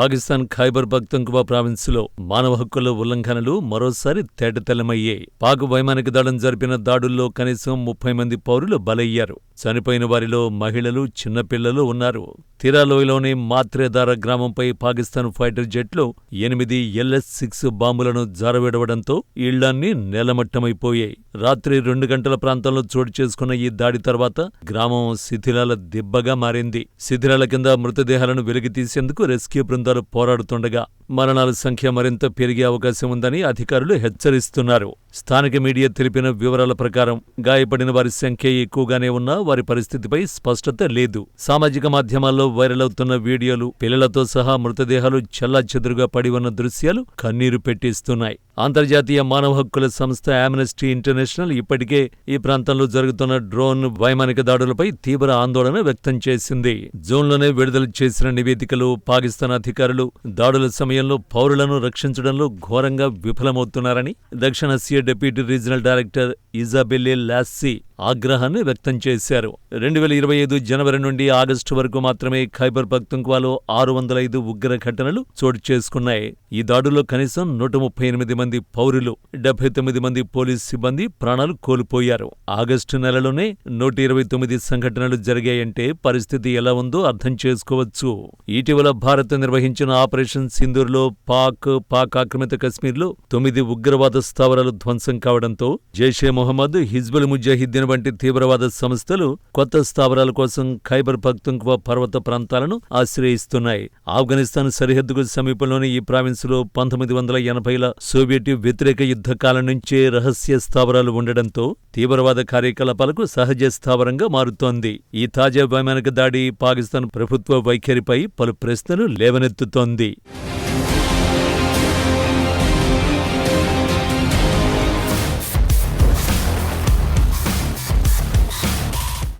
పాకిస్తాన్ ఖైబర్ పఖ్తుంఖ్వా ప్రావిన్సులో మానవ హక్కుల ఉల్లంఘనలు మరోసారి తేటతెల్లమయ్యాయి. పాక్ వైమానిక దళం జరిపిన దాడుల్లో కనీసం 30 మంది పౌరులు బలయ్యారు. చనిపోయిన వారిలో మహిళలు, చిన్నపిల్లలు ఉన్నారు. తిరాలోయలోని మాత్రేదార గ్రామంపై పాకిస్తాన్ ఫైటర్ జెట్లు 8 LS-6 బాంబులను జారవిడవడంతో ఇళ్లన్నీ నేలమట్టమైపోయాయి. రాత్రి 2 గంటల ప్రాంతంలో చోటు చేసుకున్న ఈ దాడి తర్వాత గ్రామం శిథిలాల దిబ్బగా మారింది. శిథిలాల కింద మృతదేహాలను వెలికితీసేందుకు రెస్క్యూ బృందాలు పోరాడుతుండగా మరణాల సంఖ్య మరింత పెరిగే అవకాశం ఉందని అధికారులు హెచ్చరిస్తున్నారు. స్థానిక మీడియా తెలిపిన వివరాల ప్రకారం గాయపడిన వారి సంఖ్య ఎక్కువగానే ఉన్నా వారి పరిస్థితిపై స్పష్టత లేదు. సామాజిక మాధ్యమాల్లో వైరల్ అవుతున్న వీడియోలు పిల్లలతో సహా మృతదేహాలు చెల్లాచెదురుగా పడి ఉన్న దృశ్యాలు కన్నీరు పెట్టిస్తున్నాయి. అంతర్జాతీయ మానవ హక్కుల సంస్థ ఆమ్నెస్టీ ఇంటర్నేషనల్ ఇప్పటికే ఈ ప్రాంతంలో జరుగుతున్న డ్రోన్ వైమానిక దాడులపై తీవ్ర ఆందోళన వ్యక్తం చేసింది. జూన్లోనే విడుదల చేసిన నివేదికలో పాకిస్తాన్ అధికారులు దాడుల సమయంలో పౌరులను రక్షించడంలో ఘోరంగా విఫలమవుతున్నారని దక్షిణాసియా డిప్యూటీ రీజనల్ డైరెక్టర్ ఇజాబెల్లే లాస్సీ ఆగ్రహాన్ని వ్యక్తం చేశారు. 2025 జనవరి నుండి ఆగస్టు వరకు మాత్రమే ఖైబర్ పఖ్తుంఖ్వాలో 605 ఉగ్ర ఘటనలు చోటు చేసుకున్నాయి. ఈ దాడుల్లో కనీసం 138 మంది పౌరులు, 79 మంది పోలీసు సిబ్బంది ప్రాణాలు కోల్పోయారు. ఆగస్టు నెలలోనే 129 సంఘటనలు జరిగాయంటే పరిస్థితి ఎలా ఉందో అర్థం చేసుకోవచ్చు. ఇటీవల భారత్ నిర్వహించిన ఆపరేషన్ సింధూర్లో పాక్ ఆక్రమిత కశ్మీర్లో 9 ఉగ్రవాద స్థావరాలు ధ్వంసం కావడంతో జైషే మొహమ్మద్, హిజ్బుల్ ముజాహిద్దీన్ వంటి తీవ్రవాద సంస్థలు కొత్త స్థావరాల కోసం ఖైబర్ పఖ్తుంఖ్వా పర్వత ప్రాంతాలను ఆశ్రయిస్తున్నాయి. ఆఫ్ఘనిస్తాన్ సరిహద్దుకు సమీపంలోని ఈ ప్రావిన్సులో 1980ల సోవియట్ వ్యతిరేక యుద్ధకాలం నుంచే రహస్య స్థావరాలు ఉండడంతో తీవ్రవాద కార్యకలాపాలకు సహజ స్థావరంగా మారుతోంది. ఈ తాజా వైమానిక దాడి పాకిస్తాన్ ప్రభుత్వ వైఖరిపై పలు ప్రశ్నలు లేవనెత్తుతోంది.